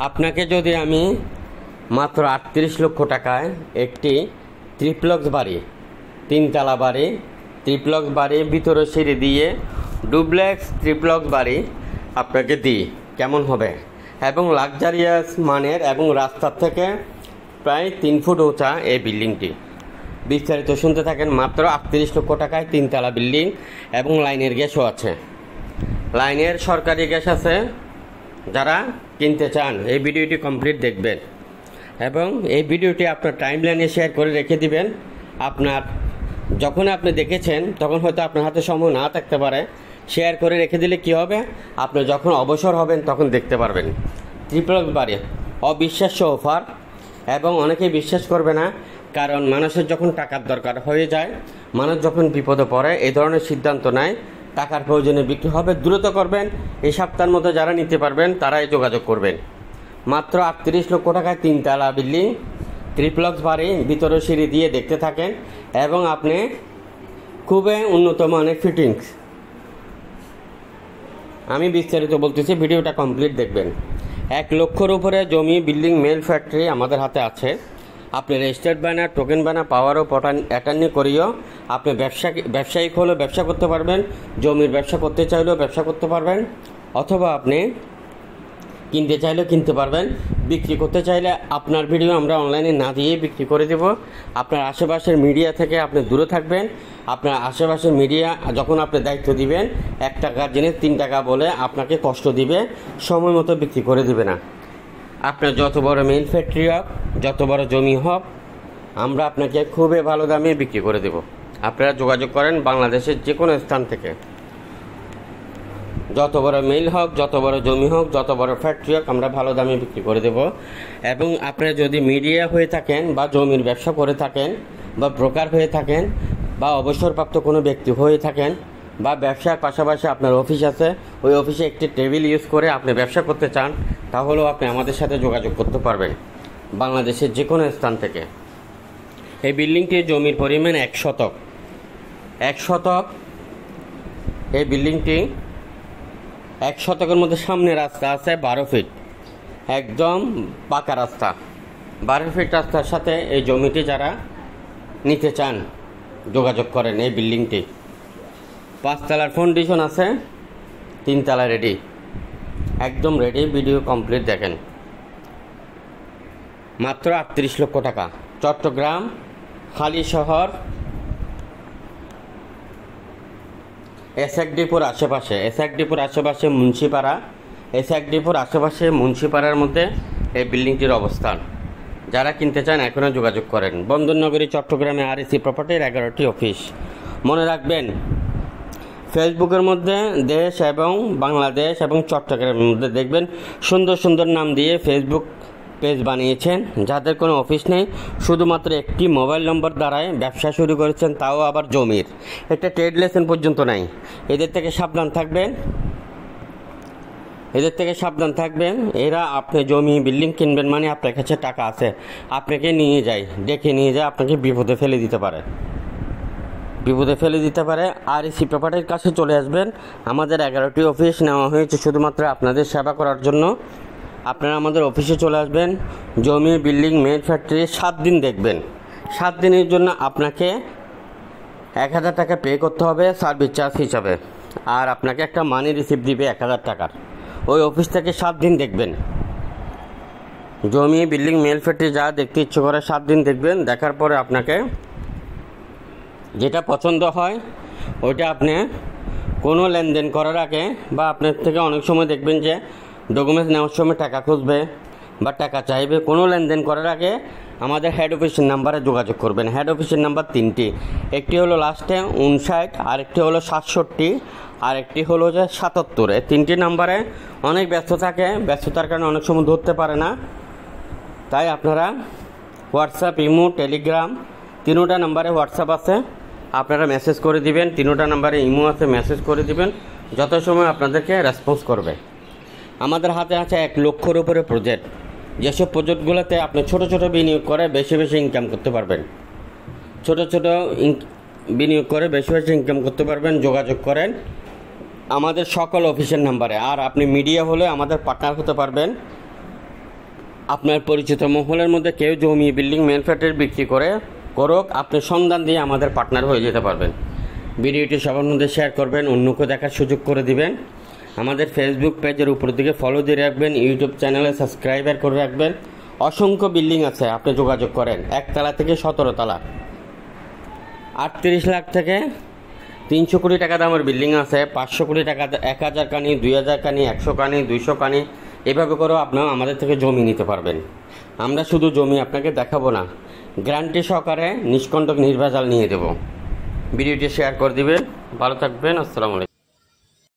আপনাকে যদি আমি মাত্র 38 লক্ষ টাকায় একটি ট্রিপ্লক্স বাড়ি, 3 তলা বাড়ি, ট্রিপ্লক্স বাড়ি, ভিতরে সিঁড়ি দিয়ে ডুপ্লেক্স ট্রিপ্লক্স বাড়ি আপনাকে দিই, কেমন হবে? এবং লাক্সারিয়াস মানের এবং রাস্তার থেকে প্রায় 3 ফুট উঁচা এই বিল্ডিংটি। বিস্তারিত শুনতে থাকেন। মাত্র 38 লক্ষ টাকায় 3 তলা বিল্ডিং এবং লাইনের গ্যাসও আছে। লাইনের সরকারি গ্যাস আছে। যারা কিনতে চান এই ভিডিওটি কমপ্লিট দেখবেন এবং এই ভিডিওটি আপনার টাইমলাইনে শেয়ার করে রেখে দিবেন। আপনার যখন আপনি দেখেছেন তখন হয়তো আপনার হাতে সময় না থাকতে পারে, শেয়ার করে রেখে দিলে কি হবে, আপনি যখন অবসর হবেন তখন দেখতে পারবেন। ট্রিপ্লক্স বাড়ি অবিশ্বাস্য অফার এবং অনেকেই বিশ্বাস করবে না, কারণ মানুষের যখন টাকার দরকার হয়ে যায়, মানুষ যখন বিপদে পড়ে এই ধরনের সিদ্ধান্ত নেয় টাকার প্রয়োজনে বিক্রি হবে, দ্রুত করবেন। এই সপ্তাহের মধ্যে যারা নিতে পারবেন তারাই যোগাযোগ করবেন। মাত্র 38 লক্ষ টাকায় 3 তলা বিল্ডিং, ট্রিপ্লক্স বাড়ি, ভিতরে সিঁড়ি দিয়ে দেখতে থাকেন এবং আপনি খুবই উন্নত মানের ফিটিংস। আমি বিস্তারিত বলতেছি, ভিডিওটা কমপ্লিট দেখবেন। 1 লক্ষের উপরে জমি, বিল্ডিং, মেল ফ্যাক্টরি আমাদের হাতে আছে। আপনি রেজিস্টার্ড বানা, টোকেন বানা, পাওয়ার ও অ্যাটর্নি করিও আপনি ব্যবসায়িক হলেও ব্যবসা করতে পারবেন, জমির ব্যবসা করতে চাইলেও ব্যবসা করতে পারবেন, অথবা আপনি কিনতে চাইলেও কিনতে পারবেন। বিক্রি করতে চাইলে আপনার ভিডিও আমরা অনলাইনে না দিয়ে বিক্রি করে দেব। আপনার আশেপাশের মিডিয়া থেকে আপনি দূরে থাকবেন। আপনার আশেপাশের মিডিয়া যখন আপনি দায়িত্ব দিবেন, 1 টাকার জিনিস 3 টাকা বলে আপনাকে কষ্ট দিবে, সময় মতো বিক্রি করে দিবে না। আপনার যত বড় মেইন ফ্যাক্টরি হোক, যত বড় জমি হোক, আমরা আপনাকে খুবই ভালো দামে বিক্রি করে দেব। আপনারা যোগাযোগ করেন বাংলাদেশের যে কোনো স্থান থেকে। যত বড় মেইল হোক, যত বড় জমি হোক, যত বড় ফ্যাক্টরি হোক, আমরা ভালো দামে বিক্রি করে দেব। এবং আপনারা যদি মিডিয়া হয়ে থাকেন বা জমির ব্যবসা করে থাকেন বা ব্রোকার হয়ে থাকেন বা অবসরপ্রাপ্ত কোনো ব্যক্তি হয়ে থাকেন বা ব্যবসার পাশাপাশি আপনার অফিস আছে, ওই অফিসে একটি টেবিল ইউজ করে আপনি ব্যবসা করতে চান, তাহলেও আপনি আমাদের সাথে যোগাযোগ করতে পারবেন বাংলাদেশের যে কোনো স্থান থেকে। এই বিল্ডিংটির জমির পরিমাণ 1 শতক। 1 শতক এই বিল্ডিংটি 1 শতকের মধ্যে সামনে রাস্তা আছে 12 ফিট, একদম পাকা রাস্তা। 12 ফিট রাস্তার সাথে এই জমিটি যারা নিতে চান যোগাযোগ করেন। এই বিল্ডিংটি 5 তলার ফাউন্ডেশন আছে, 3 তলা রেডি, একদম রেডি। ভিডিও কমপ্লিট দেখেন। মাত্র 38 লক্ষ টাকা। চট্টগ্রাম খালি শহর, এসএক ডিপোর আশেপাশে, এসএক ডিপোর আশেপাশে মুন্সিপাড়া, এসএক ডিপোর আশেপাশে মুন্সিপাড়ার মধ্যে এই বিল্ডিংটির অবস্থান। যারা কিনতে চান এখনও যোগাযোগ করেন। বন্দরনগরী চট্টগ্রামে REC প্রপার্টির 11টি অফিস। মনে রাখবেন, ফেসবুকের মধ্যে দেশ এবং বাংলাদেশ এবং চট্টগ্রামের মধ্যে দেখবেন সুন্দর সুন্দর নাম দিয়ে ফেসবুক পেজ বানিয়েছেন। যাদের কোনো অফিস নেই, শুধুমাত্র একটি মোবাইল নম্বর দ্বারাই ব্যবসা শুরু করেছেন, তাও আবার জমির। একটা ট্রেড লাইসেন্স পর্যন্ত নাই। এদের থেকে সাবধান থাকবেন, এদের থেকে সাবধান থাকবেন। এরা আপনি জমি বিল্ডিং কিনবেন মানে আপনার কাছে টাকা আছে, আপনাকে নিয়ে যায়, ডেকে নিয়ে যায়, আপনাকে বিপদে ফেলে দিতে পারে, বিপদে ফেলে দিতে পারে। REC প্রপার্টির কাছে চলে আসবেন। আমাদের 11টি অফিস নেওয়া হয়েছে শুধুমাত্র আপনাদের সেবা করার জন্য। আপনারা আমাদের অফিসে চলে আসবেন। জমি, বিল্ডিং, মেল ফ্যাক্টরি 7 দিন দেখবেন। 7 দিনের জন্য আপনাকে 1000 টাকা পে করতে হবে সার্ভিস চার্জ হিসাবে, আর আপনাকে একটা মানি রিসিপ্ট দিবে 1000 টাকার। ওই অফিস থেকে 7 দিন দেখবেন। জমি, বিল্ডিং, মেল ফ্যাক্টরি যা দেখতে ইচ্ছে করে 7 দিন দেখবেন। দেখার পরে আপনাকে যেটা পছন্দ হয় ওইটা আপনি কোনো লেনদেন করার আগে বা আপনার থেকে অনেক সময় দেখবেন যে ডকুমেন্টস নেওয়ার সময় টাকা খুঁজবে বা টাকা চাইবে। কোনো লেনদেন করার আগে আমাদের হেড অফিসের নাম্বারে যোগাযোগ করবেন। হেড অফিসের নাম্বার 3টি, একটি হলো লাস্টে 59, আরেকটি হলো 67, আরেকটি হলো যে 77। এই 3টি নাম্বারে অনেক ব্যস্ত থাকে, ব্যস্ততার কারণে অনেক সময় ধরতে পারে না। তাই আপনারা হোয়াটসঅ্যাপ, ইমো, টেলিগ্রাম 3টা নাম্বারে হোয়াটসঅ্যাপ আছে, আপনারা মেসেজ করে দিবেন। 3টা নাম্বারে ইমো আছে, মেসেজ করে দিবেন। যত সময় আপনাদেরকে রেসপন্স করবে। আমাদের হাতে আছে 1 লক্ষের উপরে প্রজেক্ট। যেসব প্রজেক্টগুলোতে আপনি ছোট ছোট বিনিয়োগ করে বেশি বেশি ইনকাম করতে পারবেন, ছোট ছোট বিনিয়োগ করে বেশি বেশি ইনকাম করতে পারবেন। যোগাযোগ করেন আমাদের সকল অফিসের নাম্বারে। আর আপনি মিডিয়া হলে আমাদের পার্টনার হতে পারবেন। আপনার পরিচিত মহলের মধ্যে কেউ জমি বিল্ডিং মেন ফ্ল্যাটের বিক্রি করুক, আপনি সন্ধান দিয়ে আমাদের পার্টনার হয়ে যেতে পারবেন। ভিডিওটি সবার মধ্যে শেয়ার করবেন, অন্যকে দেখার সুযোগ করে দিবেন। আমাদের ফেসবুক পেজের উপর দিকে ফলো দিয়ে রাখবেন, ইউটিউব চ্যানেলে সাবস্ক্রাইবার করে রাখবেন। অসংখ্য বিল্ডিং আছে, আপনি যোগাযোগ করেন। 1 তলা থেকে 17 তলা, 38 লাখ থেকে 300 কোটি টাকা দামের বিল্ডিং আছে। 500 কোটি টাকা, 1000 কানি, 2000 কানি, 100 কানি, 200 কানি, এভাবে করেও আপনারা আমাদের থেকে জমি নিতে পারবেন। আমরা শুধু জমি আপনাকে দেখাবো না, গ্যারান্টি সহকারে নিষ্কণ্টক নির্ভেজাল নিয়ে দেব। ভিডিওটি শেয়ার করে দিবেন। ভালো থাকবেন। আসসালামু আলাইকুম।